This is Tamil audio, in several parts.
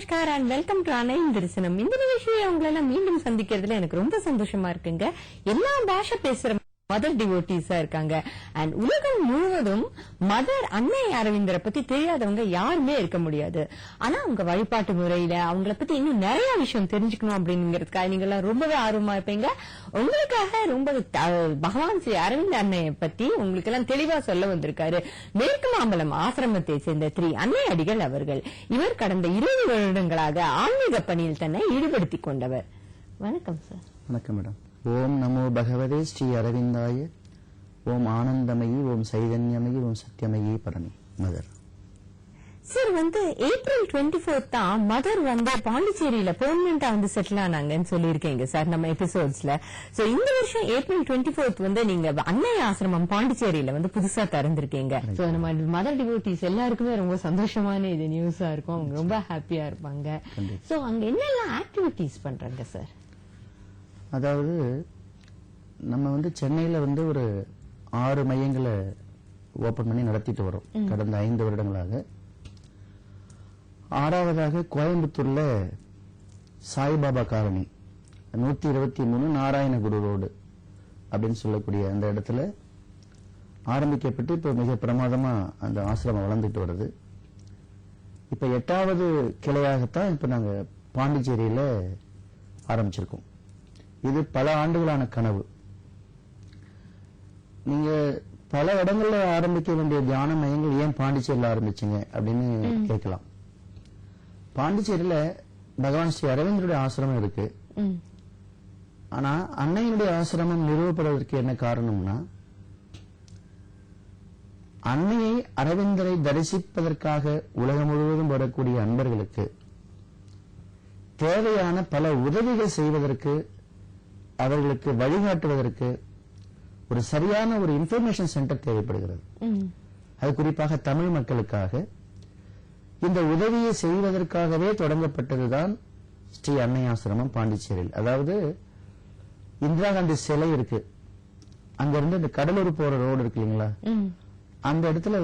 நமஸ்கார் அண்ட் வெல்கம் டு அனைவரும் தரிசனம். இந்த நிகழ்ச்சியை உங்களெல்லாம் மீண்டும் சந்திக்கிறதுல எனக்கு ரொம்ப சந்தோஷமா இருக்குங்க. எல்லா பாஷை பேசுற மதர் டிவோட்டிஸா இருக்காங்க. அண்ட் உலகம் முழுவதும் மதர் அன்னை அரவிந்தரை பத்தி தெரியாதவங்க யாருமே இருக்க முடியாது. ஆனா உங்க வழிபாட்டு முறையில அவங்கள பத்தி இன்னும் நிறைய விஷயம் தெரிஞ்சுக்கணும் அப்படிங்கிறதுக்காக நீங்க எல்லாம் ரொம்பவே ஆர்வமா இருப்பீங்க. உங்களுக்காக ரொம்ப பகவான் ஸ்ரீ அரவிந்த் அன்னையை பத்தி உங்களுக்கு எல்லாம் தெளிவா சொல்ல வந்திருக்காரு மேற்கு மாம்பலம் ஆசிரமத்தை சேர்ந்த அன்னை அடிகள் அவர்கள். இவர் கடந்த 20 வருடங்களாக ஆன்மீக பணியில் தன்னை ஈடுபடுத்திக் கொண்டவர். வணக்கம் சார். வணக்கம் மேடம். ஓம் நமோ பகவதே ஸ்ரீ அரவிந்தாய. ஓம் ஆனந்தமயி, ஓம் சைதன்யமயி, ஓம் சத்யமயி பரமி. மதர் சார் ஏப்ரல் 24 தான் மதர் பாண்டிச்சேரியில பெர்மனண்டா செட்டில் ஆனாங்கன்னு சொல்லியிருக்கீங்க சார் நம்ம எபிசோட்ஸ்ல. சோ இந்த வருஷம் ஏப்ரல் 24 நீங்க அன்னை ஆசிரமம் பாண்டிச்சேரியில புதுசா திறந்திருக்கீங்க. சோ நம்ம மதர் டிவோட்டிஸ் எல்லாருக்குமே ரொம்ப சந்தோஷமான இது நியூஸா இருக்கும். அவங்க ரொம்ப ஹாப்பியா இருப்பாங்க. சோ அங்க என்னெல்லாம் ஆக்டிவிட்டிஸ் பண்றாங்க சார்? அதாவது நம்ம சென்னையில ஒரு 6 மையங்களை ஓபன் பண்ணி நடத்திட்டு வரோம் கடந்த 5 வருடங்களாக. 6வதாக கோயம்புத்தூர்ல சாய்பாபா காலனி 123 நாராயணகுரு ரோடு அப்படின்னு சொல்லக்கூடிய அந்த இடத்துல ஆரம்பிக்கப்பட்டு இப்ப மிக பிரமாதமா அந்த ஆசிரமம் வளர்ந்துட்டு வருது. இப்ப 8வது கிளையாகத்தான் இப்ப நாங்க பாண்டிச்சேரியில ஆரம்பிச்சிருக்கோம். இது பல ஆண்டுகளான கனவு. நீங்க பல இடங்கள்ல ஆரம்பிக்க வேண்டிய தியான மையங்கள் ஏன் பாண்டிச்சேரியில ஆரம்பிச்சீங்க அப்படின்னு கேட்கலாம். பாண்டிச்சேரியில பகவான் ஸ்ரீ அரவிந்தருடைய ஆசிரமம் இருக்கு. ஆனா அன்னையினுடைய ஆசிரமம் நிறுவப்படுவதற்கு என்ன காரணம்னா, அன்னையை அரவிந்தரை தரிசிப்பதற்காக உலகம் முழுவதும் வரக்கூடிய அன்பர்களுக்கு தேவையான பல உதவிகள் செய்வதற்கு, அவர்களுக்கு வழிகாட்டுவதற்கு ஒரு சரியான ஒரு இன்ஃபர்மேஷன் சென்டர் தேவைப்படுகிறது. அது குறிப்பாக தமிழ் மக்களுக்காக இந்த உதவியை செய்வதற்காகவே தொடங்கப்பட்டதுதான் ஸ்ரீ அன்னை ஆசிரமம் பாண்டிச்சேரியில். அதாவது இந்திரா காந்தி சிலை இருக்கு, அங்கிருந்து இந்த கடலூர் போற ரோடு இருக்கு இல்லைங்களா, அந்த இடத்துல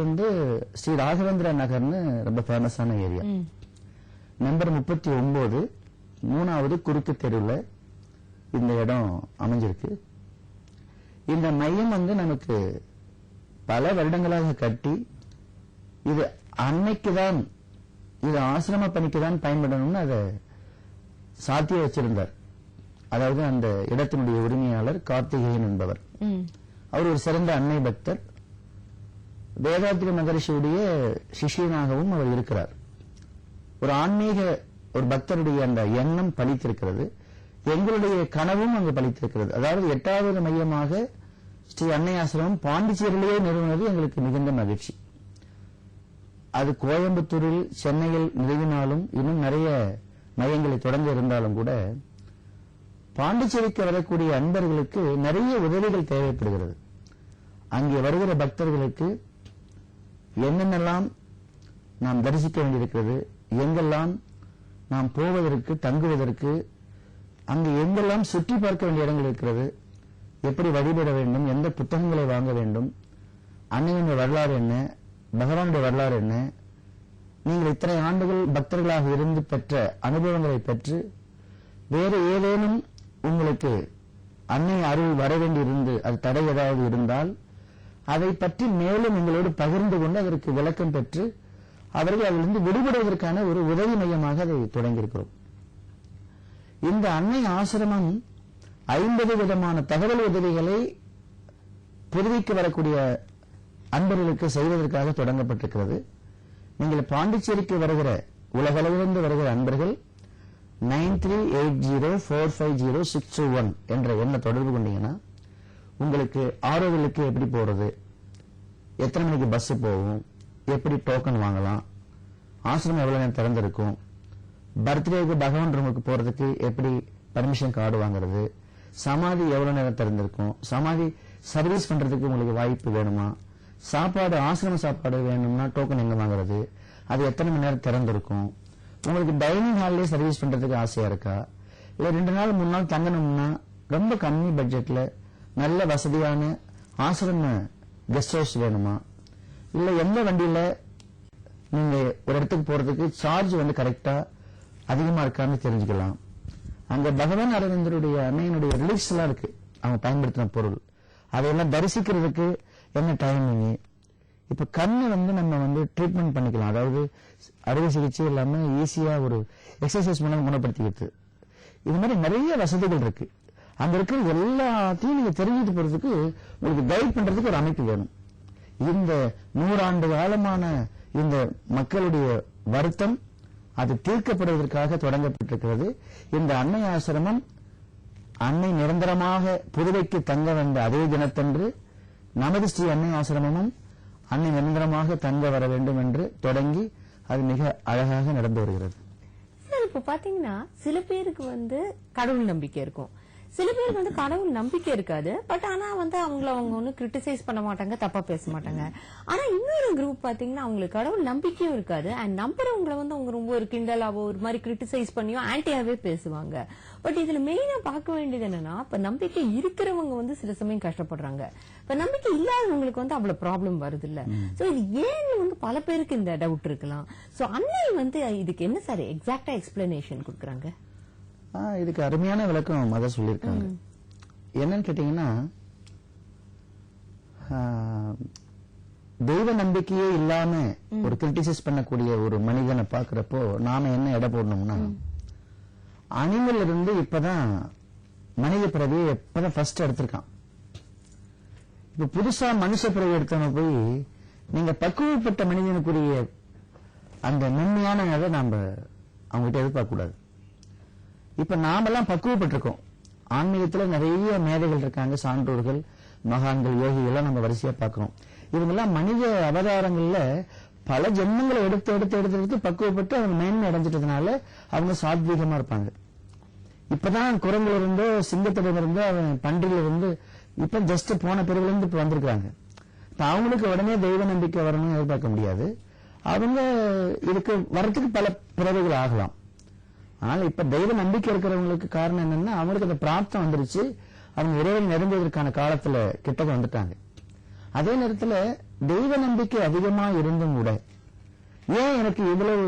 ஸ்ரீ ராகவேந்திர நகர்னு ரொம்ப ஃபேமஸான ஏரியா. நம்பர் 39 3வது குறுக்கு தெருவில் இந்த இடம் அமைஞ்சிருக்கு. இந்த மையம் நமக்கு பல வருடங்களாக கட்டி இது அன்னைக்குதான், இது ஆசிரம பணிக்குதான் பயன்படணும்னு அதை சாத்திய வச்சிருந்தார். அதாவது அந்த இடத்தினுடைய உரிமையாளர் கார்த்திகேயன் என்பவர். அவர் ஒரு சிறந்த அன்னை பக்தர். வேதாத்ரி மகரிஷியுடைய சிஷியனாகவும் அவர் இருக்கிறார். ஒரு ஆன்மீக ஒரு பக்தருடைய அந்த எண்ணம் பலித்திருக்கிறது. எங்களுடைய கனவும் அங்கு பலித்திருக்கிறது. அதாவது 8வது மையமாக ஸ்ரீ அன்னை ஆசிரமம் பாண்டிச்சேரியிலேயே நிறுவனது எங்களுக்கு மிகுந்த மகிழ்ச்சி. அது கோயம்புத்தூரில், சென்னையில் நிறுவினாலும் இன்னும் நிறைய மையங்களை தொடர்ந்து இருந்தாலும் கூட பாண்டிச்சேரிக்கு வரக்கூடிய அன்பர்களுக்கு நிறைய உதவிகள் தேவைப்படுகிறது. அங்கே வருகிற பக்தர்களுக்கு என்னென்னலாம் நாம் தரிசிக்க வேண்டியிருக்கிறது, எங்கெல்லாம் நாம் போவதற்கு, தங்குவதற்கு, அங்கு எங்கெல்லாம் சுற்றி பார்க்க வேண்டிய இடங்கள் இருக்கிறது, எப்படி வழிபட வேண்டும், எந்த புத்தகங்களை வாங்க வேண்டும், அன்னையினுடைய வரலாறு என்ன, பகவானுடைய வரலாறு என்ன, நீங்கள் இத்தனை ஆண்டுகள் பக்தர்களாக இருந்து பெற்ற அனுபவங்களை பெற்று வேறு ஏதேனும் உங்களுக்கு அன்னை அருள் வர வேண்டியிருந்து அது தடை ஏதாவது இருந்தால் அதை பற்றி மேலும் எங்களோடு பகிர்ந்து கொண்டு அதற்கு விளக்கம் பெற்று அவர்கள் அதிலிருந்து விடுபடுவதற்கான ஒரு உதவி மையமாக அதை தொடங்கியிருக்கிறோம். இந்த அன்னை ஆசிரமம் 50 விதமான தகவல் உதவிகளை புதுவைக்கு வரக்கூடிய அன்பர்களுக்கு செய்வதற்காக தொடங்கப்பட்டிருக்கிறது. நீங்கள் பாண்டிச்சேரிக்கு வருகிற, உலகளவிலிருந்து வருகிற அன்பர்கள் 9380450621 என்ற எண்ணை தொடர்பு கொண்டீங்கன்னா உங்களுக்கு ஆரோவிலுக்கு எப்படி போறது, எத்தனை மணிக்கு பஸ் போகும், எப்படி டோக்கன் வாங்கலாம், ஆசிரமம் எவ்வளவு நேரம் திறந்திருக்கும், பர்த்டேக்கு பகவான் ரூமுக்கு போறதுக்கு எப்படி பர்மிஷன் கார்டு வாங்குறது, சமாதி எவ்வளவு நேரம் திறந்திருக்கும், சமாதி சர்வீஸ் பண்றதுக்கு உங்களுக்கு வாய்ப்பு வேணுமா, சாப்பாடு ஆசிரம சாப்பாடு வேணும்னா டோக்கன் எங்க வாங்குறது, அது எத்தனை மணி நேரம் திறந்திருக்கும், உங்களுக்கு டைனிங் ஹால்லே சர்வீஸ் பண்றதுக்கு ஆசையா இருக்கா, இல்ல 2 நாள் 3 நாள் தங்கணும்னா ரொம்ப கம்மி பட்ஜெட்ல நல்ல வசதியான ஆசிரம கெஸ்ட் ஹவுஸ் வேணுமா, இல்ல எந்த வண்டியில நீங்க ஒரு இடத்துக்கு போறதுக்கு சார்ஜ் கரெக்டா அதிகமா இருக்கான்னு தெரிஞ்சுக்கலாம். அங்க பகவான் அரவிந்தருடைய அன்னையினுடைய ரிலீக்ஸ் எல்லாம் இருக்கு, அவங்க பயன்படுத்தின பொருள். அதையெல்லாம் தரிசிக்கிறதுக்கு என்ன டைமிங். இப்ப கண்ணை நம்ம ட்ரீட்மெண்ட் பண்ணிக்கலாம், அதாவது அறுவை சிகிச்சை இல்லாம ஈஸியா ஒரு எக்ஸசைஸ் மூலம் குணப்படுத்திக்கிறது. இது மாதிரி நிறைய வசதிகள் இருக்கு. அங்க இருக்கிற எல்லாத்தையும் நீங்க தெரிஞ்சுட்டு போறதுக்கு உங்களுக்கு கைட் பண்றதுக்கு ஒரு அமைப்பு வேணும். இந்த 100 ஆண்டு காலமான இந்த மக்களுடைய வருத்தம் அது தீர்க்கப்படுவதற்காக தொடங்கப்பட்டிருக்கிறது. இந்த அன்னை ஆசிரமம் அன்னை நிரந்தரமாக புதுவைக்கு தங்க வந்த அதே தினத்தன்று நமது ஸ்ரீ அன்னை ஆசிரமமும் அன்னை நிரந்தரமாக தங்க வர வேண்டும் என்று தொடங்கி அது மிக அழகாக நடந்து வருகிறது. இப்ப பாத்தீங்கன்னா சில பேருக்கு கடவுள் நம்பிக்கை இருக்கும், சில பேருக்கு கடவுள் நம்பிக்கை இருக்காது. பட் ஆனா அவங்க ஒண்ணு கிரிட்டிசைஸ் பண்ண மாட்டாங்க, தப்பா பேச மாட்டாங்க. ஆனா இன்னொரு குரூப் பாத்தீங்கன்னா அவங்களுக்கு கடவுள் நம்பிக்கையும் இருக்காது, அண்ட் நம்புறவங்களை அவங்க ரொம்ப ஒரு கிண்டலாவோ ஒரு மாதிரி கிரிட்டிசைஸ் பண்ணியோ ஆன்டியாவே பேசுவாங்க. பட் இதுல மெயினா பார்க்க வேண்டியது என்னன்னா, இப்ப நம்பிக்கை இருக்கிறவங்க சில சமயம் கஷ்டப்படுறாங்க, இப்ப நம்பிக்கை இல்லாதவங்களுக்கு அவ்வளவு ப்ராப்ளம் வருது இல்ல. சோ இது ஏன்னு பல பேருக்கு இந்த டவுட் இருக்கலாம். சோ அன்னை இதுக்கு என்ன சார் எக்ஸாக்டா எக்ஸ்பிளனேஷன் கொடுக்கறாங்க? இதுக்கு அருமையான விளக்கம் மத சொல்லியிருக்காங்க. என்னன்னு கேட்டீங்கன்னா, தெய்வ நம்பிக்கையே இல்லாம ஒரு கிரிட்டிசைஸ் பண்ணக்கூடிய ஒரு மனிதனை பாக்குறப்போ நாம என்ன எடை போடணும்னா, அனிமல் இருந்து இப்பதான் மனித பிறவி எப்பதான் ஃபர்ஸ்ட் எடுத்திருக்கான். இப்ப புதுசா மனுஷ பிறவி எடுத்தவங்க போய் நீங்க பக்குவப்பட்ட மனிதனுக்குரிய அந்த மென்மையான அதை நாம அவங்ககிட்ட எதிர்பார்க்க கூடாது. இப்ப நாமெல்லாம் பக்குவப்பட்டிருக்கோம். ஆன்மீகத்துல நிறைய மேதைகள் இருக்காங்க, சான்றோர்கள், மகான்கள், யோகிகள் நம்ம வரிசையா பார்க்கிறோம். இவங்கெல்லாம் மனித அவதாரங்கள்ல பல ஜென்மங்களை எடுத்து எடுத்து எடுத்து எடுத்து பக்குவப்பட்டு அவங்க மேன்மை அடைஞ்சிட்டதுனால அவங்க சாத்வீகமா இருப்பாங்க. இப்பதான் குரங்குல இருந்தோ சிங்கத்திடம் இருந்தோ அவன் பன்றியில இருந்து இப்ப ஜஸ்ட் போன பிறகுல இருந்து இப்ப வந்திருக்காங்க. இப்ப அவங்களுக்கு உடனே தெய்வ நம்பிக்கை வரணும்னு எதிர்பார்க்க முடியாது. அவங்க இதுக்கு வரத்துக்கு பல பிறவைகள் ஆகலாம். ஆனால் இப்ப தெய்வ நம்பிக்கை இருக்கிறவங்களுக்கு காரணம் என்னன்னா, அவங்களுக்கு அந்த பிராப்தம் வந்துருச்சு, அவங்க இறைவன் நெருங்குவதற்கான காலத்துல கிட்டக்க வந்துட்டாங்க. அதே நேரத்துல தெய்வ நம்பிக்கை அதிகமா இருந்தும் கூட ஏன் எனக்கு இவ்வளவு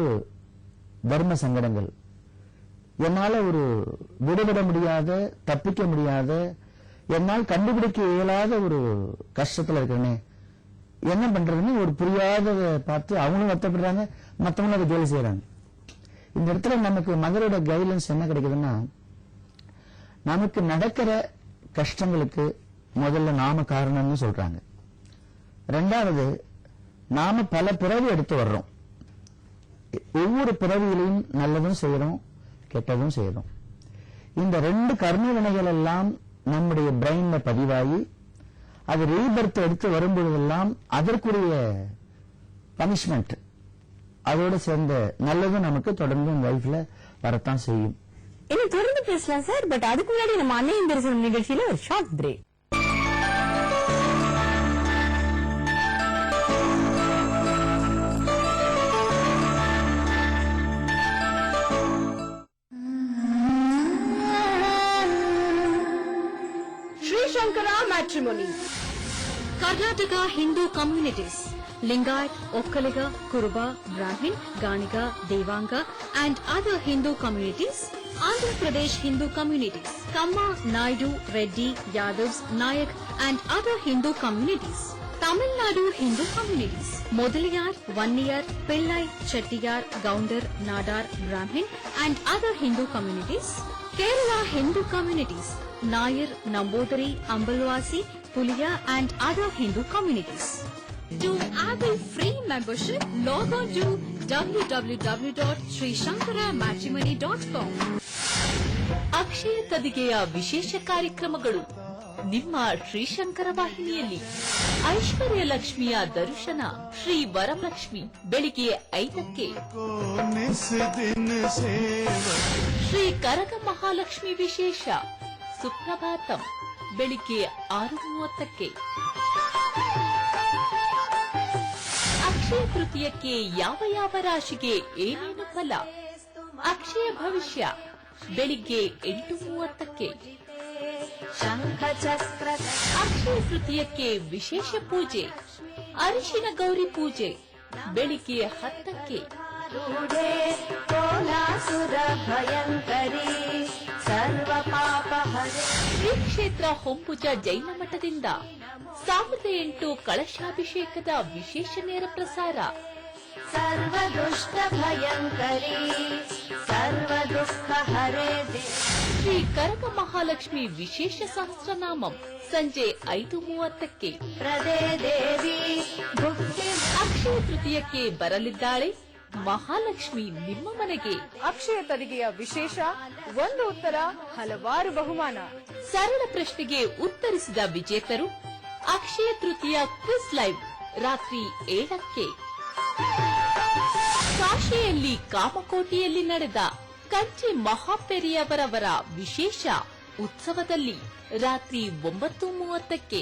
தர்ம சங்கடங்கள், என்னால ஒரு விடுபட முடியாத, தப்பிக்க முடியாத, என்னால் கண்டுபிடிக்க இயலாத ஒரு கஷ்டத்துல இருக்கிறேனே, என்ன பண்றதுன்னு ஒரு புரியாததை பார்த்து அவங்களும் வருத்தப்படுறாங்க, மற்றவங்களும் அதை கேள்வி செய்யறாங்க. இந்த இடத்துல நமக்கு மதரோட கைட்லைன்ஸ் என்ன கிடைக்குதுன்னா, நமக்கு நடக்கிற கஷ்டங்களுக்கு முதல்ல நாம காரணம்னு சொல்றாங்க. ரெண்டாவது, நாம பல பிறவி எடுத்து வர்றோம். ஒவ்வொரு பிறவியிலையும் நல்லதும் செய்யறோம், கெட்டதும் செய்யறோம். இந்த 2 கர்ம வினைகள் எல்லாம் நம்முடைய பிரெயின்ல பதிவாகி அது ரீபர்த் எடுத்து வரும்பொழுதெல்லாம் அதற்குரிய பனிஷ்மெண்ட் அதோட சேர்ந்த நல்லதும் நமக்கு தொடர்ந்து லைஃப்ல வரத்தான் செய்யும். இன்னும் தொடர்ந்து பேசலாம் சார். பட் அதுக்கு முன்னாடி நம்ம அன்னையின் தரிசனம் நிகழ்ச்சியில ஒரு short break. Sri Shankara Matrimony, Karnataka Hindu Communities, Lingayat, Okkaliga, Kuruba, Brahmin, Ganiga, Devanga and other Hindu communities, Andhra Pradesh Hindu communities, Kamma, Naidu, Reddy, Yadavs, Nayak and other Hindu communities, Tamil Nadu Hindu communities, Modaliyar, Vanniyar, Pillai, Chettiyar, Gounder, Nadar, Brahmin and other Hindu communities, Kerala Hindu communities, Nayar, Namboothiri, Ambalwasi, Puliya and other Hindu communities. To have a free membership, log on to www.srishankaramatrimony.com. ಅಕ್ಷಯ ತದಿಗೆಯ ವಿಶೇಷ ಕಾರ್ಯಕ್ರಮಗಳು ನಿಮ್ಮ ಶ್ರೀಶಂಕರ ವಾಹಿನಿಯಲ್ಲಿ. ಐಶ್ವರ್ಯ ಲಕ್ಷ್ಮಿಯ ದರ್ಶನ ಶ್ರೀ ವರಲಕ್ಷ್ಮಿ ಬೆಳಿಗ್ಗೆ 5ಕ್ಕೆ, ಶ್ರೀ ಕರಗ ಮಹಾಲಕ್ಷ್ಮಿ ವಿಶೇಷ ಸುಪ್ರಭಾತಂ ಬೆಳಿಗ್ಗೆ 6:30ಕ್ಕೆ. ಅಕ್ಷಯ ತೃತೀಯಕ್ಕೆ ಯಾವ ಯಾವ ರಾಶಿಗೆ ಏನೇನು ಫಲ, ಅಕ್ಷಯ ಭವಿಷ್ಯ ಬೆಳಿಗ್ಗೆ 8:30ಕ್ಕೆ. ಅಕ್ಷಯ ತೃತೀಯಕ್ಕೆ ವಿಶೇಷ ಪೂಜೆ, ಅರಿಶಿನ ಗೌರಿ ಪೂಜೆ ಬೆಳಿಗ್ಗೆ 10ಕ್ಕೆ. ಶ್ರೀ ಕ್ಷೇತ್ರ ಹೊಂಬುಜ ಜೈನ ಮಠದಿಂದ 1008 ಕಳಶಾಭಿಷೇಕದ ವಿಶೇಷ ನೇರ ಪ್ರಸಾರ. ಸರ್ವದುಷ್ಟ ಭಯಂಕರಿ ಸರ್ವ ದುಃಖ ಹರೇ ಶ್ರೀ ಕನಕ ಮಹಾಲಕ್ಷ್ಮಿ ವಿಶೇಷ ಸಹಸ್ರನಾಮಂ ಸಂಜೆ 5:30ಕ್ಕೆ. ಪ್ರದೇ ದೇವಿ ಭುಕ್ತಿ. ಅಕ್ಷಯ ತೃತೀಯಕ್ಕೆ ಬರಲಿದ್ದಾಳೆ ಮಹಾಲಕ್ಷ್ಮಿ ನಿಮ್ಮ ಮನೆಗೆ. ಅಕ್ಷಯ ತರಿಗೆಯ ವಿಶೇಷ, ಒಂದು ಉತ್ತರ ಹಲವಾರು ಬಹುಮಾನ. ಸರಳ ಪ್ರಶ್ನೆಗೆ ಉತ್ತರಿಸಿದ ವಿಜೇತರು ಅಕ್ಷಯ ತೃತೀಯ ಕ್ವಿಜ್ ಲೈವ್ ರಾತ್ರಿ 7ಕ್ಕೆ. ಕಾಶಿಯಲ್ಲಿ ಕಾಮಕೋಟಿಯಲ್ಲಿ ನಡೆದ ಕಂಚಿ ಮಹಾಪೆರಿಯವರವರ ವಿಶೇಷ ಉತ್ಸವದಲ್ಲಿ ರಾತ್ರಿ 9:30ಕ್ಕೆ.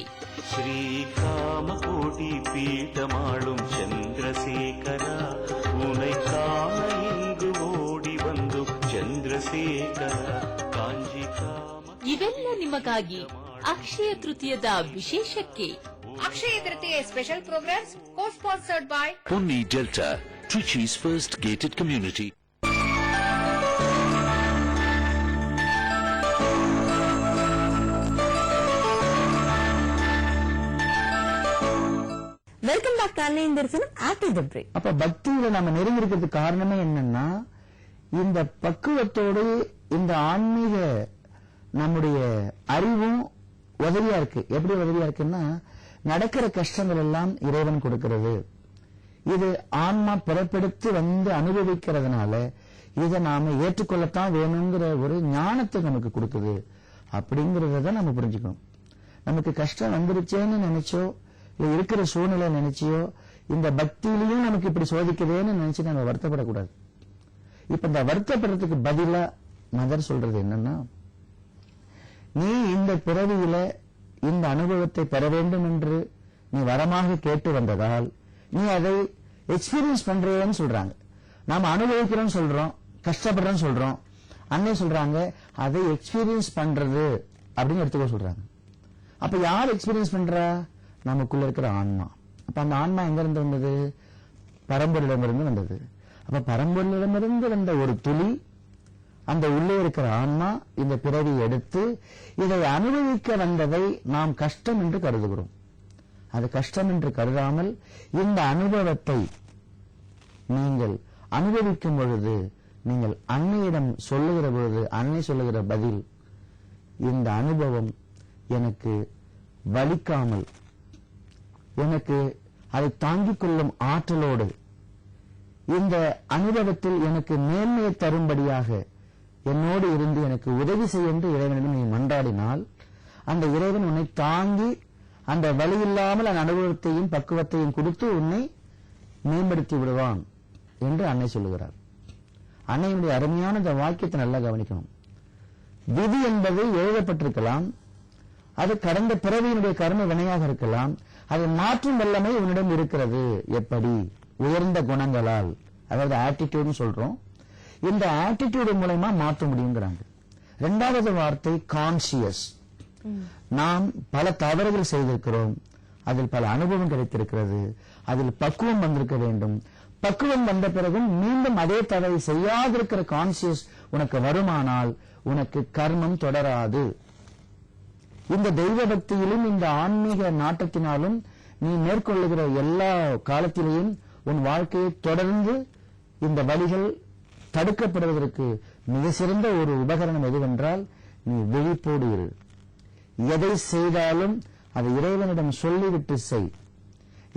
ஸ்ரீகாமகோடி பீட்டமாளும் சந்திரசேகர உனை காண இங்கு ஓடி வந்து ಚಂದ್ರಶೇಖರ ಕಾಂಜಿ ಕಾಮ. ಇವೆಲ್ಲ ನಿಮಗಾಗಿ ಅಕ್ಷಯ ತೃತೀಯದ ವಿಶೇಷಕ್ಕೆ. Akshaya Tritiya special programs co-sponsored by Ponni Delta, Trichy's first gated community. Welcome back அன்னையின் தரிசனம் ஆஃப்டர் தி பிரேக். அப்ப பக்தியில நம்ம நெருங்கி இருக்கிறதுக்கு காரணமே என்னன்னா, இந்த பக்குவத்தோடு இந்த ஆன்மீக நம்முடைய அறிவும் உதவியா இருக்கு. எப்படி உதவியா இருக்குன்னா, நடக்கிற கஷ்டங்கள் எல்லாம் இறைவன் கொடுக்கிறது. இது ஆன்மா பிறப்பெடுத்து வந்து அனுபவிக்கிறதுனால இதை நாம ஏற்றுக்கொள்ளத்தான் வேணுங்கிற ஒரு ஞானத்தை நமக்கு கொடுக்குது. அப்படிங்கறத நம்ம புரிஞ்சுக்கணும். நமக்கு கஷ்டம் வந்துருச்சேன்னு நினைச்சோ, இல்ல இருக்கிற சூழ்நிலை நினைச்சியோ, இந்த பக்தியிலையும் நமக்கு இப்படி சோதிக்குதேன்னு நினைச்சு நம்ம வருத்தப்படக்கூடாது. இப்ப இந்த வருத்தப்படுறதுக்கு பதிலா மதர் சொல்றது என்னன்னா, நீ இந்த பிறவியில இந்த அனுபவத்தை பெற வேண்டும் என்று நீ வரமாக கேட்டு வந்ததால் நீ அதை எக்ஸ்பீரியன்ஸ் பண்றேன்னு சொல்றாங்க. நாம அனுபவிக்கிறோம் சொல்றோம், கஷ்டப்படுறோம் சொல்றோம். அன்னை சொல்றாங்க அதை எக்ஸ்பீரியன்ஸ் பண்றது அப்படின்னு எடுத்துக்கோ சொல்றாங்க. அப்ப யார் எக்ஸ்பீரியன்ஸ் பண்றா? நமக்குள்ள இருக்கிற ஆன்மா. அப்ப அந்த ஆன்மா எங்க இருந்து வந்தது? பரம்பொருளிடமிருந்து வந்தது. அப்ப பரம்பொருளிடமிருந்து வந்த ஒரு துளி அந்த உள்ளே இருக்கிற ஆன்மா இந்த பிறவியை எடுத்து இதை அனுபவிக்க வந்ததை நாம் கஷ்டம் என்று கருதுகிறோம். அது கஷ்டம் என்று கருதாமல் இந்த அனுபவத்தை நீங்கள் அனுபவிக்கும் பொழுது, நீங்கள் அன்னையிடம் சொல்லுகிற பொழுது அன்னை சொல்லுகிற பதில், இந்த அனுபவம் எனக்கு வலிக்காமல், எனக்கு அதை தாங்கிக் கொள்ளும் ஆற்றலோடு, இந்த அனுபவத்தில் எனக்கு மேன்மையை தரும்படியாக என்னோடு இருந்து எனக்கு உதவி செய்ய என்று இறைவனிடம் நீ மன்றாடினால், அந்த இறைவன் உன்னை தாங்கி அந்த வலி இல்லாமல் அந்த அனுபவத்தையும் பக்குவத்தையும் கொடுத்து உன்னை மேம்படுத்தி விடுவான் என்று அன்னை சொல்லுகிறார். அன்னையினுடைய அருமையான இந்த வாக்கியத்தை நல்லா கவனிக்கணும். விதி என்பது எழுதப்பட்டிருக்கலாம், அது கடந்த பிறவியினுடைய கர்ம வினையாக இருக்கலாம், அதை மாற்றும் வல்லமை உன்னிடம் இருக்கிறது. எப்படி? உயர்ந்த குணங்களால், அதாவது ஆட்டிடியூட்னு சொல்றோம். இந்த ஆட்டிடியூடு மூலமா மாற்ற முடியுங்கிறாங்க. இரண்டாவது வார்த்தை கான்சியஸ். நாம் பல தவறுகள் செய்திருக்கிறோம், அதில் பல அனுபவம் கிடைத்திருக்கிறது, அதில் பக்குவம் வந்திருக்க வேண்டும். பக்குவம் வந்த பிறகும் மீண்டும் அதே தவறை செய்யாதிருக்கிற கான்சியஸ் உனக்கு வருமானால் உனக்கு கர்மம் தொடராது. இந்த தெய்வ பக்தியிலும் இந்த ஆன்மீக நாட்டத்தினாலும் நீ மேற்கொள்ளுகிற எல்லா காலத்திலேயும் உன் வாழ்க்கையை தொடர்ந்து இந்த வழிகள் தடுக்கப்படுவதற்கு மிக சிறந்த ஒரு உபகரணம் எதுவென்றால், நீ விழிப்போடு இரு. எதை செய்தாலும் அதை இறைவனிடம் சொல்லிவிட்டு செய்.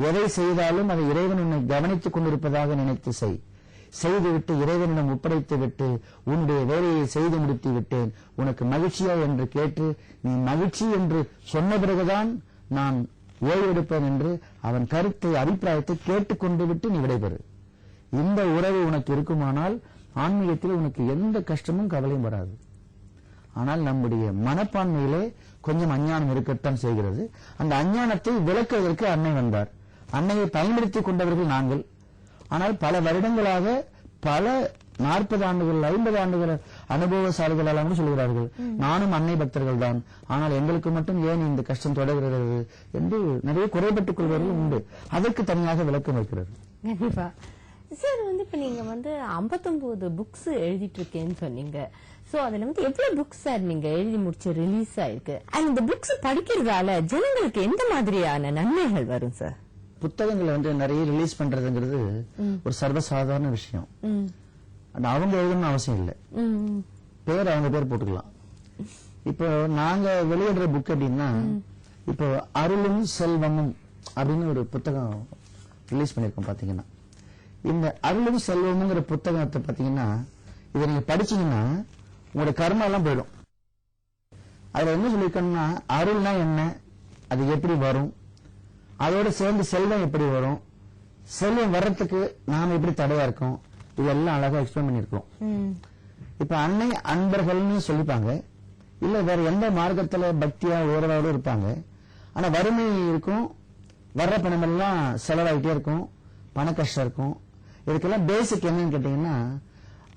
எதை செய்தாலும் அதை இறைவன் உன்னை கவனித்துக் கொண்டிருப்பதாக நினைத்து செய். செய்துவிட்டு இறைவனிடம் ஒப்படைத்து விட்டு உன்னுடைய வேலையை செய்து முடித்து விட்டேன், உனக்கு மகிழ்ச்சியா என்று கேட்டு நீ மகிழ்ச்சி என்று சொன்ன பிறகுதான் நான் ஓய்வெடுப்பேன் என்று அவன் கருத்தை அபிப்பிராயத்தை கேட்டுக்கொண்டு விட்டு நீ விடைபெறு. இந்த உறவு உனக்கு இருக்குமானால் ஆன்மீகத்தில் உனக்கு எந்த கஷ்டமும் கவலையும் வராது. ஆனால் நம்முடைய மனப்பான்மையிலே கொஞ்சம் அஞ்ஞானம் இருக்கத்தான் செய்கிறது. அந்த அஞ்ஞானத்தை விளக்குவதற்கு அன்னை வந்தார். அன்னையை பயன்படுத்திக் கொண்டவர்கள் நாங்கள். ஆனால் பல வருடங்களாக, பல 40 ஆண்டுகள் 50 ஆண்டுகள் அனுபவசாலிகள் சொல்கிறார்கள், நானும் அன்னை பக்தர்கள் தான், ஆனால் எங்களுக்கு மட்டும் ஏன் இந்த கஷ்டம் தொடர்கிறது என்று நிறைய குறைபட்டுக் கொள்வர்கள் உண்டு. அதற்கு தனியாக விளக்கம் இருக்கிறது. கண்டிப்பா. சார் இப்ப நீங்க 59 புக்ஸ் எழுதிட்டு இருக்கேன்னு சொன்னீங்க. சோ அதுல எவ்வளவு புக்ஸ் சார் நீங்க எழுதி முடிச்சு ரிலீஸ் ஆயிருக்கு? அண்ட் இந்த புக்ஸ் படிக்கிறதால ஜனங்களுக்கு எந்த மாதிரியான நன்மைகள் வரும் சார்? புத்தகங்களை நிறைய ரிலீஸ் பண்றதுங்கிறது ஒரு சர்வசாதாரண விஷயம். அவங்க எழுதணும்னு அவசியம் இல்லை, பேர் அவங்க பேர் போட்டுக்கலாம். இப்போ நாங்க வெளியிடுற புக் அப்படின்னா, இப்போ அருளும் செல்வமும் அப்படின்னு ஒரு புத்தகம் ரிலீஸ் பண்ணிருக்கோம். பாத்தீங்கன்னா இந்த அருளும் செல்வம்ங்கிற புத்தகத்தை பாத்தீங்கன்னா, இதை நீங்க படிச்சீங்கன்னா உங்களோட கர்மா எல்லாம் போயிடும். அதுல என்ன சொல்லிருக்கோம்னா, அருள்னா என்ன, அது எப்படி வரும், அதோட சேர்ந்து செல்வம் எப்படி வரும், செல்வம் வர்றதுக்கு நாம எப்படி தடையா இருக்கோம், இதெல்லாம் அழகா எக்ஸ்பிளைன் பண்ணிருக்கோம். இப்ப அன்னை அன்பர்கள்னு சொல்லிப்பாங்க, இல்ல வேற எந்த மார்க்கத்துல பக்தியா உயர்வாக இருப்பாங்க. ஆனா வறுமை இருக்கும், வர்ற பணம் எல்லாம் செலவாயிட்டே இருக்கும், பண கஷ்டம் இருக்கும். இதுக்கெல்லாம் பேசிக் என்னன்னு கேட்டீங்கன்னா,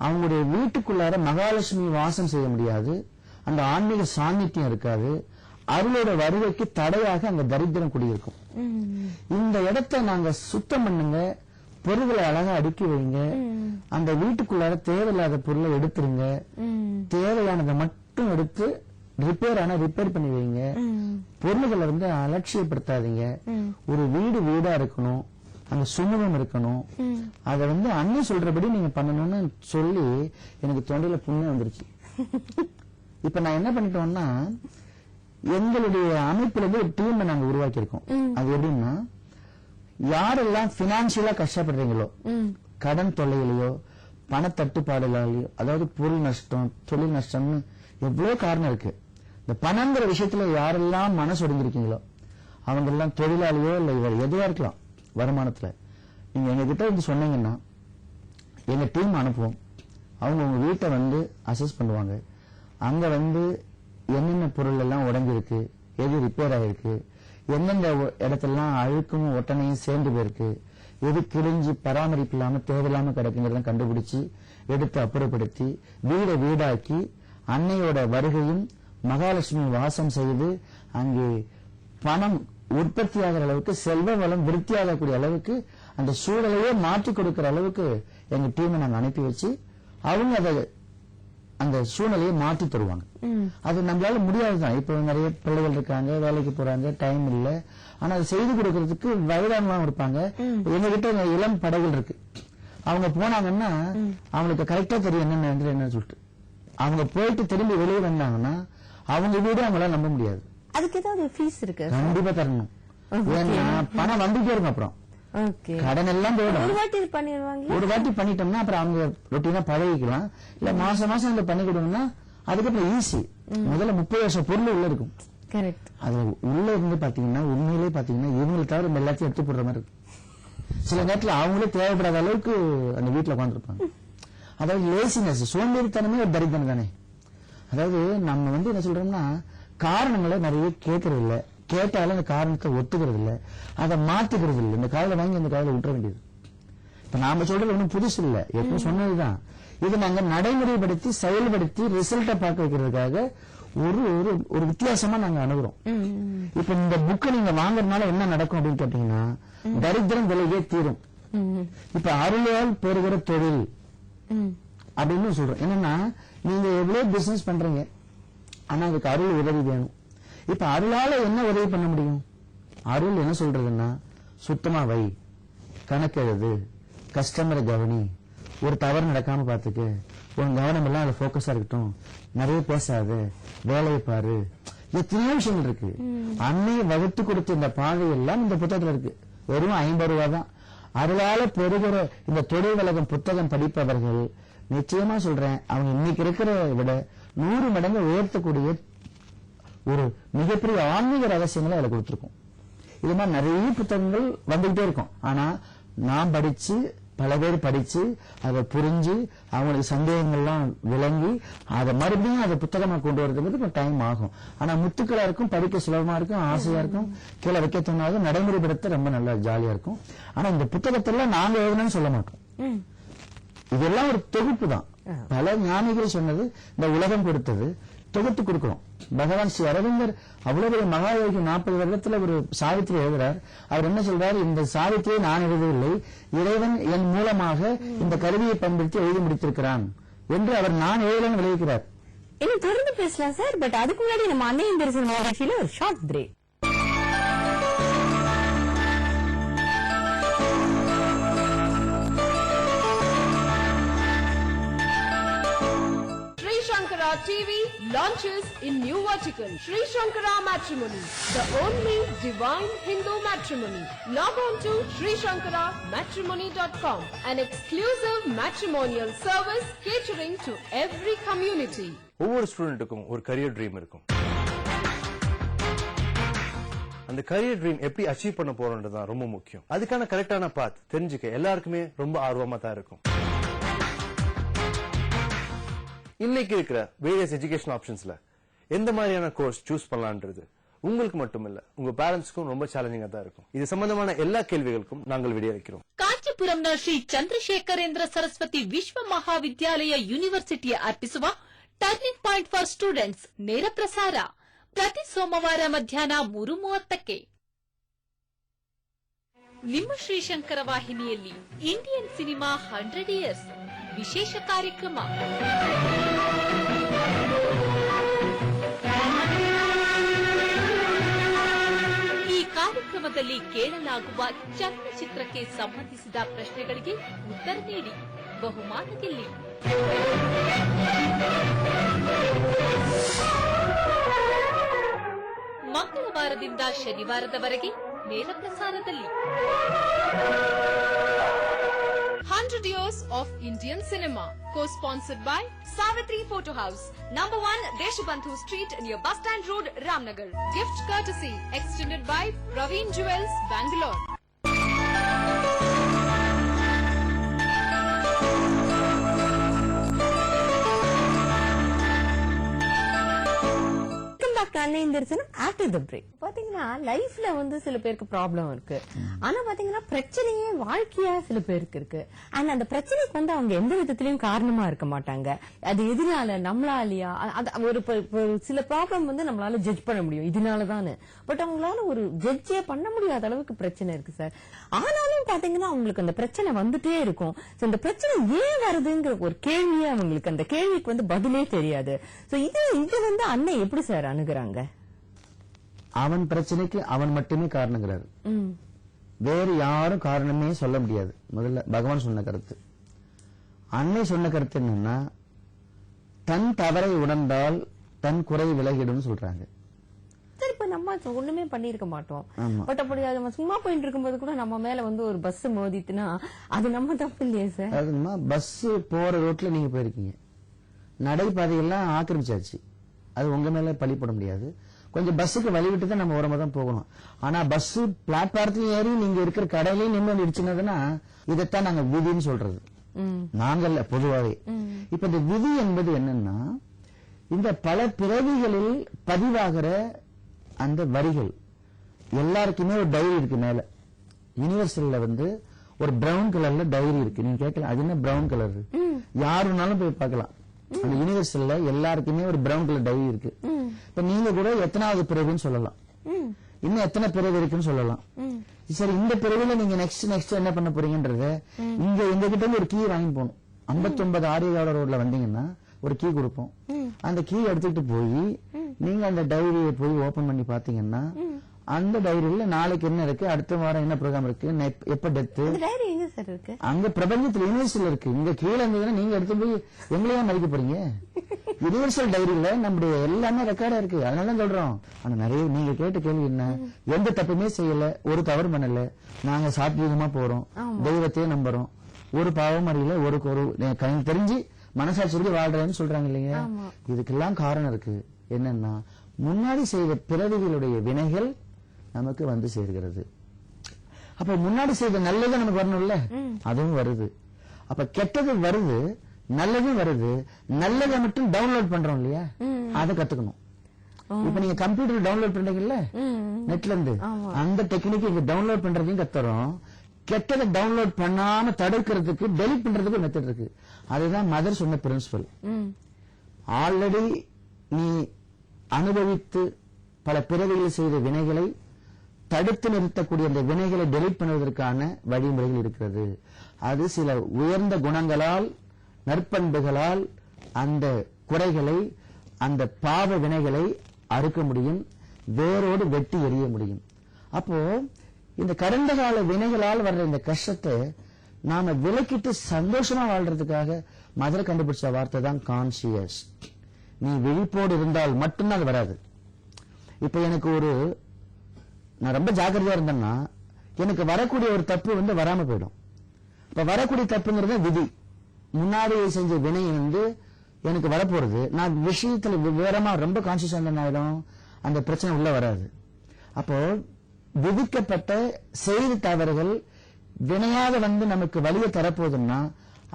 அவங்களுடைய வீட்டுக்குள்ளார மகாலட்சுமி வாசம் செய்ய முடியாது, அந்த ஆன்மீக சாநித்தியம் இருக்காது, அருளோட வருகைக்கு தடையாக அங்க தரித்திரம் குடியிருக்கும். இந்த இடத்தை நாங்க சுத்தம் பண்ணுங்க, பொருள்களை அழகா அடுக்கி வைங்க, அந்த வீட்டுக்குள்ளார தேவையில்லாத பொருளை எடுத்துருங்க, தேவையானதை மட்டும் எடுத்து ரிப்பேர் பண்ணி வைங்க, பொருள்களை அலட்சியப்படுத்தாதீங்க. ஒரு வீடு வீடா இருக்கணும், அந்த சுமூகம் இருக்கணும். அத அண்ணி சொல்றபடி நீங்க பண்ணணும்னு சொல்லி எனக்கு தொண்டையில புண்ணு வந்துருச்சு. இப்ப நான் என்ன பண்ணிட்டோம்னா, எங்களுடைய அமைப்புல ஒரு டீம் நாங்க உருவாக்கி இருக்கோம். அது எப்படின்னா, யாரெல்லாம் பினான்சியலா கஷ்டப்படுறீங்களோ, கடன் தொல்லையிலையோ பண தட்டுப்பாடுகளையோ, அதாவது பொருள் நஷ்டம், தொழில் நஷ்டம்னு எவ்வளவு காரணம் இருக்கு. இந்த பணங்கிற விஷயத்துல யாரெல்லாம் மனசு ஒடுங்கிருக்கீங்களோ அவங்க எல்லாம் தொழிலாளியோ இல்ல இவர் எதுவா இருக்கலாம், வருமானத்துல நீங்க எங்க கிட்ட சொன்னீங்கன்னா எங்க டீம் அனுப்புவோம். அவங்க உங்க வீட்டை அசஸ் பண்ணுவாங்க. அங்க என்னென்ன பொருள் எல்லாம் உடஞ்சிருக்கு, எது ரிப்பேர் ஆயிருக்கு, எந்தெந்த இடத்தெல்லாம் அழுக்கும் ஒட்டனையும் சேர்ந்து போயிருக்கு, எது கிழிஞ்சு பராமரிப்பு இல்லாம தேவையில்லாம கிடக்குங்கிறத கண்டுபிடிச்சு எடுத்து அப்புறப்படுத்தி வீடை வீடாக்கி அன்னையோட வருகையும் மகாலட்சுமி வாசம் செய்து அங்கே பணம் உற்பத்தி ஆகிற அளவுக்கு, செல்வ வளம் விருத்தியாகக்கூடிய அளவுக்கு, அந்த சூழலையே மாற்றி கொடுக்கிற அளவுக்கு எங்க டீமை நாங்க அனுப்பி வச்சு அவங்க அதை அந்த சூழ்நிலையை மாற்றி தருவாங்க. அது நம்மளால முடியாதுதான். இப்ப நிறைய பிள்ளைகள் இருக்காங்க, வேலைக்கு போறாங்க, டைம் இல்ல. ஆனா அதை செய்து கொடுக்கறதுக்கு வயதானவங்க இருப்பாங்க. எங்க கிட்ட இளம் படைகள் இருக்கு. அவங்க போனாங்கன்னா அவங்களுக்கு கரெக்டா தெரியும் என்ன சொல்லிட்டு. அவங்க போயிட்டு திரும்பி வெளியே வந்தாங்கன்னா அவங்க வீடு அவங்களால நம்ப முடியாது. அதுக்கு ஏதாவது ஃபீஸ் இருக்கு? கண்டிப்பா தரணும். ஏன்னா பணம் வந்துட்டே இருக்கும். அப்புறம் கடன் எல்லாம் போயிடும். ஒரு வாட்டி பண்ணிட்டோம்னா அப்புறம் அவங்க ரொட்டீனா பழகிக்கலாம். இல்ல மாசம் மாசம் பண்ணி கொடுங்கன்னா அதுக்கப்புறம் ஈஸி. முதல்ல 30 வருஷம் பொருள் உள்ள இருக்கும். அது உள்ள இருந்து பாத்தீங்கன்னா உண்மையிலே பாத்தீங்கன்னா இவங்களை தவிர எல்லாத்தையும் எடுத்து போடுற மாதிரி இருக்கும். சில நேரத்துல அவங்களே தேவைப்படாத அளவுக்கு அந்த வீட்டுல உட்காந்துருப்பாங்க. அதாவது லேசினஸ், சோம்பேறித்தனமே ஒரு தரித்திரம் தானே. அதாவது நம்ம என்ன சொல்றோம்னா, காரணங்களை நிறைய கேட்கறது இல்ல, கேட்டாலும் அந்த காரணத்தை ஒத்துக்கிறது இல்ல, அதை மாத்திக்கிறது இல்ல. இந்த காலையில வாங்கி அந்த காலையில விட்டுற வேண்டியது. இப்ப நாம சொல்றது ஒன்றும் புதுசு இல்ல, எப்பவும் சொன்னதுதான். இது நாங்க நடைமுறைப்படுத்தி செயல்படுத்தி ரிசல்ட்டை பார்க்க வைக்கிறதுக்காக ஒரு ஒரு வித்தியாசமா நாங்க அணுகுறோம். இப்ப இந்த புக்கை நீங்க வாங்குறதுனால என்ன நடக்கும் அப்படின்னு கேட்டீங்கன்னா, தரித்திரம் விலையே தீரும். இப்ப அருளால் பெறுகிற தொழில் அப்படின்னு சொல்றோம். என்னன்னா, நீங்க எவ்வளவு பிசினஸ் பண்றீங்க, ஆனா அதுக்கு அருள் உதவி வேணும். இப்ப அருளால என்ன உதவி பண்ண முடியும்? அருள் என்ன சொல்றதுன்னா, சுத்தமா வை, கணக்கு எழுது, கஸ்டமரை கவனி, ஒரு தவறு நடக்காம பாத்துக்க, உன் கவனம் எல்லாம் அதுல போக்கஸா இருக்கட்டும், நிறைய பேசாது, வேலையை பாரு, எத்தனையோ விஷயங்கள் இருக்கு. அன்னையை வகுத்து கொடுத்த இந்த பாதை எல்லாம் இந்த புத்தகத்துல இருக்கு. வெறும் 50 ரூபாய் தான். அருளால பெறுகிற இந்த தொழில் வழக்கம் புத்தகம் படிப்பவர்கள் நிச்சயமா சொல்றேன், அவங்க இன்னைக்கு இருக்கிற விட 100 மடங்கு உயர்த்தக்கூடிய ஒரு மிகப்பெரிய ஆன்மீக ரகசியங்களை அதுல கொடுத்திருக்கோம். இது மாதிரி நிறைய புத்தகங்கள் வந்துகிட்டே இருக்கும். ஆனா நான் படிச்சு, பல பேர் படிச்சு, அதை புரிஞ்சு, அவங்களுக்கு சந்தேகங்கள்லாம் விளங்கி, அதை மறுபடியும் அதை புத்தகமா கொண்டு வரதுக்கு டைம் ஆகும். ஆனா முத்துக்களா இருக்கும், படிக்க சுலபமா இருக்கும், ஆசையா இருக்கும், கீழே வைக்க தோணாது, நடைமுறைப்படுத்த ரொம்ப நல்லா ஜாலியா இருக்கும். ஆனா இந்த புத்தகத்தெல்லாம் நாங்க எழுதணும்னு சொல்ல மாட்டோம். இதெல்லாம் ஒரு தொகுப்பு தான். பல ஞானிகள் சொன்னது, இந்த உலகம் கொடுத்தது, தொகுத்து கொடுக்கிறோம். பகவான் ஸ்ரீ அரவிந்தர் அவ்வளவு பெரிய மகாயோகி 40 வருடத்துல ஒரு சாவித்திரி எழுதுறார். அவர் என்ன சொல்றாரு, இந்த சாவித்திரியை நான் எழுதவில்லை, இறைவன் என் மூலமாக இந்த கருவியை பயன்படுத்தி எழுதி முடித்திருக்கிறான் என்று அவர் நான் எழுதலன்னு விளைவிக்கிறார். இன்னும் தொடர்ந்து பேசலாம் சார். பட் அதுக்கு முன்னாடி நம்ம அன்னையின் தரிசனம் நிகழ்ச்சியில ஒரு short break. Sri Shankara TV launches in new vertical, Sri Shankara Matrimony, the only divine Hindu matrimony. Log on to srishankaramatrimony.com, an exclusive matrimonial service catering to every community. ஒவ்வொரு ஸ்டூடெண்ட்டுக்கும் ஒரு கரியர் ட்ரீம் இருக்கும். அந்த கரியர் ட்ரீம் எப்படி அச்சீவ் பண்ண போறோம்ன்றது தான் ரொம்ப முக்கியம். அதுக்கான கரெக்டான பாத் தெரிஞ்சுக்க எல்லாருக்குமே ரொம்ப ஆர்வமா தான் இருக்கும். இன்னைக்கு இருக்கிற வேரியஸ் எஜுகேஷன் ஆப்ஷன்ஸ்ல எந்த மாதிரியான கோர்ஸ் சூஸ் பண்ணலான்றது உங்களுக்கு மட்டும் இல்ல, உங்க பேரண்ட்ஸ்க்கும் ரொம்ப சேலஞ்சிங்கா தான் இருக்கும். இது சம்பந்தமான எல்லா கேள்விகளுக்கும் நாங்கள் விடையளிக்கிறோம். ಕಾಂಚೀಪುರಂನ ಶ್ರೀ ಚಂದ್ರಶೇಖರೇಂದ್ರ ಸರಸ್ವತಿ ವಿಶ್ವ ಮಹಾವಿದ್ಯಾಲಯ ಯೂನಿವರ್ಸಿಟಿಯ ಅರ್ಪಿಸುವ ಟರ್ನಿಂಗ್ ಪಾಯಿಂಟ್ ಫಾರ್ ಸ್ಟೂಡೆಂಟ್ಸ್ ನೇರ ಪ್ರಸಾರ ಪ್ರತಿ ಸೋಮವಾರ ಮಧ್ಯಾಹ್ನ 3:30ಕ್ಕೆ ನಿಮ್ಮ ಶ್ರೀಶಂಕರ ವಾಹಿನಿಯಲ್ಲಿ ಇಂಡಿಯನ್ ಸಿನಿಮಾ 100 ಇಯರ್ಸ್ ವಿಶೇಷ ಕಾರ್ಯಕ್ರಮ. ಈ ಕಾರ್ಯಕ್ರಮದಲ್ಲಿ ಕೇಳಲಾಗುವ ಚಲನಚಿತ್ರಕ್ಕೆ ಸಂಬಂಧಿಸಿದ ಪ್ರಶ್ನೆಗಳಿಗೆ ಉತ್ತರ ನೀಡಿ ಬಹುಮಾನ ಗೆಲ್ಲಿ. ಮಂಗಳವಾರದಿಂದ ಶನಿವಾರದವರೆಗೆ ನೇರ ಪ್ರಸಾರದಲ್ಲಿ. 100 years of Indian cinema, co-sponsored by Savitri Photo House, number 1 Deshabandhu Street near Bus Stand Road, Ramnagar. Gift courtesy extended by Praveen Jewels, Bangalore. அன்னையின் தரிசனம் ஆஃப்டர் த பிரேக். பாத்தீங்கன்னா லைஃப்ல வந்து சில பேருக்கு ப்ராப்ளம் இருக்கு. ஆனா பாத்தீங்கன்னா பிரச்சனையே வாழ்க்கையா சில பேருக்கு இருக்கு. அண்ட் அந்த பிரச்சனைக்கு வந்து அவங்க எந்த விதத்திலயும் காரணமா இருக்க மாட்டாங்க. அது எதனால, நம்மளாலயா, ஒரு சில ப்ராப்ளம் வந்து நம்மளால ஜட்ஜ் பண்ண முடியும் இதனாலதானு. பட் அவங்களால ஒரு ஜட்ஜே பண்ண முடியாத அளவுக்கு பிரச்சனை இருக்கு சார். ஆனாலும் பாத்தீங்கன்னா அவங்களுக்கு அந்த பிரச்சனை வந்துட்டே இருக்கும். இந்த பிரச்சனை ஏன் வருதுங்கிற ஒரு கேள்வியே அவங்களுக்கு, அந்த கேள்விக்கு வந்து பதிலே தெரியாது. இது வந்து அண்ணன் எப்படி சார் அணுகுறாங்க? அவன் பிரச்சனைக்கு அவன் மட்டுமே காரணங்கிறாரு. வேறு யாரும் காரணமே சொல்ல முடியாது. முதல்ல பகவான் சொன்ன கருத்து. அன்னை சொன்ன கருத்து என்னன்னா, தன் தவறை உணர்ந்தால் தன் குறை விலகிடும் சொல்றாங்க. சரி, இப்ப நம்ம ஒண்ணுமே பண்ணிருக்க மாட்டோம். பட் அப்படி நம்ம சும்மா போயிட்டு இருக்கும்போது கூட நம்ம மேல வந்து ஒரு பஸ் மோதிட்டுனா அது நம்ம தப்பு இல்லையா சார்? அதுமா பஸ் போற ரோட்ல நீங்க போயிருக்கீங்க, நடைபாதையெல்லாம் ஆக்கிரமிச்சாச்சு, அது உங்க மேல பழி போட முடியாது. கொஞ்சம் பஸ்ஸுக்கு வழி விட்டு தான் நம்ம ஓரமா தான் போகணும். ஆனா பஸ் பிளாட்பாரத்திலும் ஏறி நீங்க இருக்கிற கடையிலையும் நின்று இடிச்சுனதுன்னா இதைத்தான் நாங்க விதின்னு சொல்றது. நாங்கல்ல, பொதுவாவே. இப்ப இந்த விதி என்பது என்னன்னா, இந்த பல பிறவிகளில் பதிவாகிற அந்த வரிகள் எல்லாருக்குமே ஒரு டைரி இருக்கு. மேல யூனிவர்சல்ல வந்து ஒரு பிரவுன் கலர்ல டைரி இருக்கு. நீங்க கேட்கலாம், அது என்ன பிரவுன் கலர்? யாருனாலும் போய் பார்க்கலாம். அந்த யூனிவர்சல்ல எல்லாருக்குமே ஒரு பிரவுன் கலர் டைரி இருக்கு. இப்ப நீங்க கூட எத்தனாவது பிறவின்னு சொல்லலாம், இன்னும் எத்தனை பிறவி இருக்குன்னு சொல்லலாம். சரி, இந்த பிறவில நீங்க நெக்ஸ்ட் என்ன பண்ண போறீங்கன்றத இங்க எங்க கிட்ட இருந்து ஒரு கீ வாங்கி போகணும். 59 ஆரியகால ரோட்ல வந்தீங்கன்னா ஒரு கீ கொடுப்போம். அந்த கீ எடுத்துட்டு போய் நீங்க அந்த டைரியை போய் ஓபன் பண்ணி பாத்தீங்கன்னா அந்த டைரியில நாளைக்கு என்ன இருக்கு, அடுத்த வாரம் என்ன ப்ரோக்ராம் இருக்கு, எப்ப டெத்து, அங்க பிரபஞ்சத்துல யூனிவர்சல் இருக்கு. இங்க கீழே இருந்ததுன்னா நீங்க எடுத்து போய் எங்களையா மதிக்க போறீங்க? யூனிவர்சல் டைரியில நம்முடைய எல்லாமே ரெக்கார்டா இருக்கு. அதனால சொல்றோம். ஆனா நிறைய நீங்க கேட்ட கேள்வி என்ன, எந்த தப்புமே செய்யல, ஒரு தவறு பண்ணல, நாங்க சாத்வீகமா போறோம், தெய்வத்தையே நம்புறோம், ஒரு பாவம் அறியல, ஒரு தெரிஞ்சு மனசாட்சி வாழ்றேன்னு சொல்றாங்க இல்லையா? இதுக்கெல்லாம் காரணம் இருக்கு. என்னன்னா, முன்னாடி செய்த பிறவிகளுடைய வினைகள் நமக்கு வந்து சேர்கிறது. அப்ப முன்னாடி செய்த நல்லது நமக்கு வரணும்ல, அதுவும் வருது. அப்ப கெட்டது வருது, நல்லதும் வருது. நல்லதை மட்டும் டவுன்லோட் பண்றோம் இல்லையா, அதை கத்துக்கணும். இப்ப நீங்க கம்ப்யூட்டர் டவுன்லோட் பண்றீங்கல்ல நெட்ல இருந்து, அந்த டெக்னிக் இங்க டவுன்லோட் பண்றதையும் கத்துறோம். கெட்டதை டவுன்லோட் பண்ணாம தடுக்கிறதுக்கு, டெலிட் பண்றதுக்கு மெத்தட் இருக்கு. அதுதான் மதர் சொன்ன பிரின்சிபல். ஆல்ரெடி நீ அனுபவித்து பல பிறவிகள் செய்த வினைகளை தடுத்து நிறுத்தக்கூடிய அந்த வினைகளை டெலீட் பண்ணுவதற்கான வழிமுறைகள் இருக்கிறது. அது சில உயர்ந்த குணங்களால் நற்பண்புகளால் அந்த குறைகளை அந்த பாவ வினைகளை அறுக்க முடியும், வேரோடு வெட்டி எறிய முடியும். அப்போ இந்த கடந்த கால வினைகளால் வர்ற இந்த கஷ்டத்தை நாம விலக்கிட்டு சந்தோஷமா வாழ்றதுக்காக மதர் கண்டுபிடிச்ச வார்த்தை தான் கான்சியஸ். நீ விழிப்போடு இருந்தால் மட்டும்தான் அது வராது. இப்ப எனக்கு நான் ரொம்ப ஜாக்கிரதையா இருந்தேன்னா எனக்கு வரக்கூடிய ஒரு தப்பு வராம போயிடும். இப்ப வரக்கூடிய தப்புங்கிறது விதி. முன்னாடி செஞ்ச வினை எனக்கு வரப்போறது. நான் விஷயத்துல விவரமா ரொம்ப கான்சியஸா இருந்தேன், அந்த பிரச்சனை உள்ள வராது. அப்போ விதிக்கப்பட்ட செய்தி தவறுகள் வினையாக நமக்கு வழியை தரப்போகுதுன்னா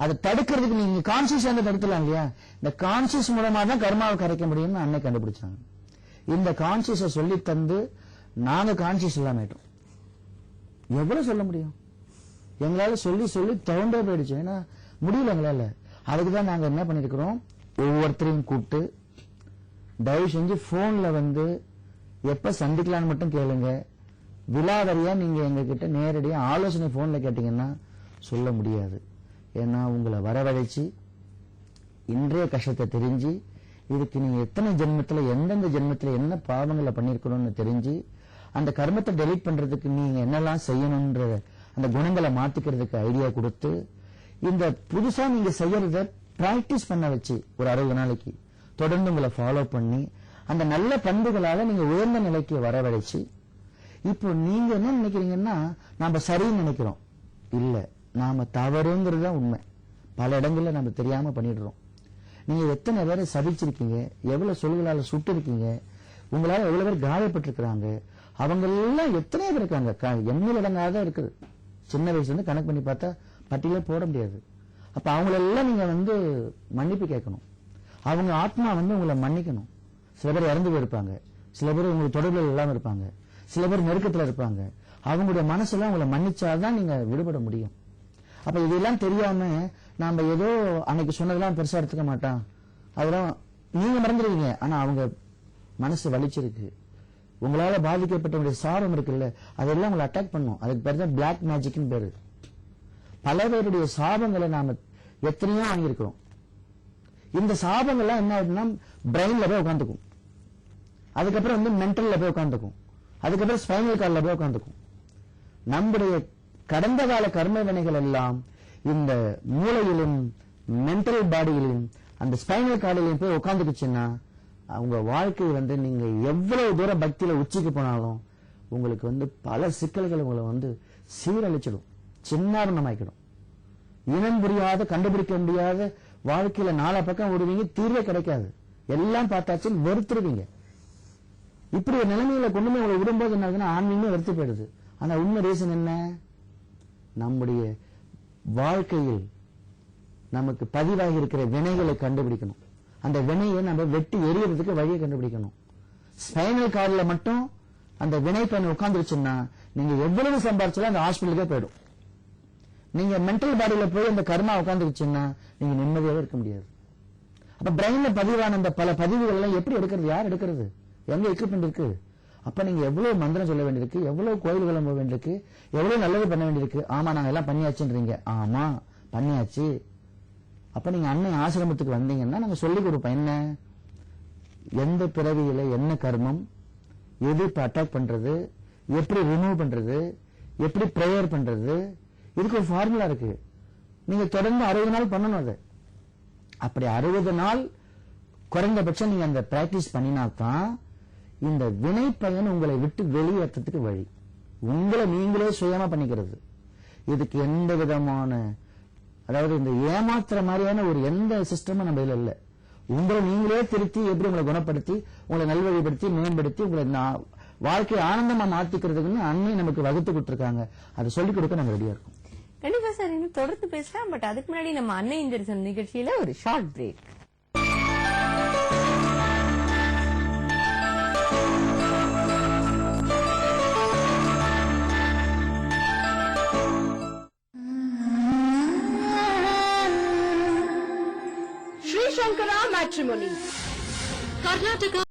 அதை தடுக்கிறதுக்கு நீங்க கான்சியஸ் தடுக்கலாம் இல்லையா? இந்த கான்சியஸ் மூலமா தான் கர்மாவை கரைக்க முடியும்னு அன்னை கண்டுபிடிச்சாங்க. இந்த கான்சியஸ சொல்லி தந்து நாங்க கான்சியஸ் இல்லாம ஆயிட்டோம். எவ்வளவு சொல்ல முடியும்? எங்களால சொல்லி சொல்லி தவுண்டே போயிடுச்சு. ஏன்னா முடியல எங்களால. அதுக்குதான் நாங்க என்ன பண்ணிருக்கிறோம், ஒவ்வொருத்தரையும் கூப்பிட்டு தயவு செஞ்சு போன்ல எப்ப சந்திக்கலான்னு மட்டும் கேளுங்க. விலாவரியா நீங்க எங்க கிட்ட நேரடியா ஆலோசனை போன்ல கேட்டீங்கன்னா சொல்ல முடியாது. ஏன்னா உங்களை வரவழைச்சு இன்றைய கஷ்டத்தை தெரிஞ்சு இதுக்கு நீங்க எத்தனை ஜென்மத்துல எந்தெந்த ஜென்மத்துல என்ன பாவங்களை பண்ணிருக்கணும்னு தெரிஞ்சு அந்த கர்மத்தை டெலீட் பண்றதுக்கு நீங்க என்னெல்லாம் செய்யணும்ன்ற அந்த குணங்களை மாத்திக்கிறதுக்கு ஐடியா கொடுத்து இந்த புதுசா நீங்க செய்யறத பிராக்டிஸ் பண்ண வச்சு ஒரு 60 நாளைக்கு தொடர்ந்து உங்களை ஃபாலோ பண்ணி அந்த நல்ல பண்புகளால நீங்க உயர்ந்த நிலைக்கு வரவழைச்சு இப்போ நீங்க என்ன நினைக்கிறீங்கன்னா நாம சரின்னு நினைக்கிறோம். இல்ல, நாம தவறுங்கிறது தான் உண்மை. பல இடங்கள்ல நம்ம தெரியாம பண்ணிடுறோம். நீங்க எத்தனை பேரை சபிச்சிருக்கீங்க, எவ்வளவு சொல்களால சுட்டு இருக்கீங்க, உங்களால எவ்வளவு பேர் காயப்பட்டிருக்கிறாங்க, அவங்க எல்லாம் எத்தனை பேர் இருக்காங்க, எண்ணில் இடங்காத இருக்குது. சின்ன வயசுல கணக்கு பண்ணி பார்த்தா பட்டியலே போட முடியாது. அப்ப அவங்களெல்லாம் நீங்க மன்னிப்பு கேட்கணும். அவங்க ஆத்மா உங்களை மன்னிக்கணும். சில பேர் இறந்து போயிருப்பாங்க, சில பேர் உங்களுக்கு தொடர்புகள் இல்லாம இருப்பாங்க, சில பேர் நெருக்கத்துல இருப்பாங்க. அவங்களுடைய மனசெல்லாம் உங்களை மன்னிச்சாதான் நீங்க விடுபட முடியும். அப்ப இதெல்லாம் தெரியாம நாம ஏதோ அன்னைக்கு சொன்னதெல்லாம் பெருசா எடுத்துக்க மாட்டான், அதெல்லாம் நீங்க மறந்துடுவீங்க. ஆனா அவங்க மனசு வலிச்சிருக்கு. உங்களால பாதிக்கப்பட்ட சாபம் இருக்குல்ல, அதெல்லாம் உங்களை அட்டாக் பண்ணும். அதுக்கு பேர் தான் பிளாக் மேஜிக்னு பேரு. பல பேருடைய சாபங்களை நாம எத்தனையோ வாங்கியிருக்கிறோம். இந்த சாபங்கள்லாம் என்ன ஆயிடுனா பிரெயின்ல போய் உட்காந்துக்கும், அதுக்கப்புறம் மென்டல்ல போய் உட்காந்துக்கும், அதுக்கப்புறம் ஸ்பைனல் கார்ட்ல போய் உட்காந்துக்கும். நம்முடைய கடந்த கால கர்ம வினைகள் எல்லாம் இந்த மூளையிலும் மென்டல் பாடியிலும் அந்த ஸ்பைனல் கார்டிலையும் போய் உட்காந்துக்குச்சுன்னா அவங்க வாழ்க்கை நீங்க எவ்வளவு தூரம் பக்தியில உச்சிக்கு போனாலும் உங்களுக்கு பல சிக்கல்கள் உங்களை சீரழிச்சிடும், சின்னாரணமாக்கிடும். இனம் புரியாத கண்டுபிடிக்க முடியாத வாழ்க்கையில 4 பக்கம் ஓடுவீங்க, தீர்வே கிடைக்காது. எல்லாம் பார்த்தாச்சு வெறுத்துருவீங்க. இப்படி ஒரு நிலைமையில கொண்டு போய் உங்களை விடும்போது என்ன ஆகுதுன்னா ஆன்மீகமே வெறுத்து போயிடுது. ஆனா உண்மை ரீசன் என்ன? நம்முடைய வாழ்க்கையில் நமக்கு பதிவாகி இருக்கிற வினைகளை கண்டுபிடிக்கணும். அந்த வினையை நம்ம வெட்டி எறியறதுக்கு வழியை கண்டுபிடிக்கணும். ஸ்பைனல் கார்டுல மட்டும் அந்த வினை பண்ணி உட்கார்ந்துருச்சுன்னா நீங்க எவ்வளவு சம்பாதிச்சாலும் அந்த ஹாஸ்பிட்டலுக்கே போயிடும். நீங்க மென்டல் பாடியில போய் அந்த கர்மா உட்கார்ந்துருச்சுன்னா நீங்க நிம்மதியாவே இருக்க முடியாது. அப்ப பிரெயின்ல பதிவான அந்த பல பதிவுகள் எல்லாம் எப்படி எடுக்கிறது? யார் எடுக்கிறது? எங்க எக்யூப்மெண்ட் இருக்கு? அப்ப நீங்க எவ்வளவு மந்திரம் சொல்ல வேண்டியிருக்கு, எவ்வளவு கோயில்களும் போக வேண்டியிருக்கு, எவ்வளவு நல்லது பண்ண வேண்டியிருக்கு. ஆமா நாங்க எல்லாம் பண்ணியாச்சுன்றீங்க. ஆமா பண்ணியாச்சு. அப்ப நீங்க அன்னை ஆசிரமத்துக்கு வந்தீங்கன்னா நாங்க சொல்லிக் கொடுப்போம். என்ன, எந்த பிறவியில என்ன கர்மம், எது இப்ப அட்டாக் பண்றது, எப்படி ரிமூவ் பண்றது, எப்படி பிரேயர் பண்றது, இதுக்கு ஒரு ஃபார்முலா இருக்கு. நீங்க தொடர்ந்து 60 நாள் பண்ணணும். அது அப்படி 60 நாள் குறைந்தபட்சம் நீங்க அந்த பிராக்டிஸ் பண்ணினாதான் இந்த வினை பயன் உங்களை விட்டு வெளியேற்றத்துக்கு வழி. உங்களை நீங்களே சுயமா பண்ணிக்கிறது. இதுக்கு எந்த விதமான, அதாவது இந்த ஏமாத்துற மாதிரியான ஒரு எந்த சிஸ்டமும் நம்ம இதுல இல்ல. உங்களை நீங்களே திருத்தி எப்படி உங்களை குணப்படுத்தி உங்களை நல்வழிப்படுத்தி மேம்படுத்தி உங்களை வாழ்க்கையை ஆனந்தமா மாத்திக்கிறதுக்குன்னு அன்னை நமக்கு வகுத்து கொடுத்திருக்காங்க. அதை சொல்லிக் கொடுக்க நம்ம ரெடியா இருக்கோம். கண்டிப்பா சார், இன்னும் தொடர்ந்து பேசலாம். பட் அதுக்கு முன்னாடி நம்ம அன்னை இந்திரசன் நிகழ்ச்சியில ஒரு short break. Shankara Matrimony. Karnataka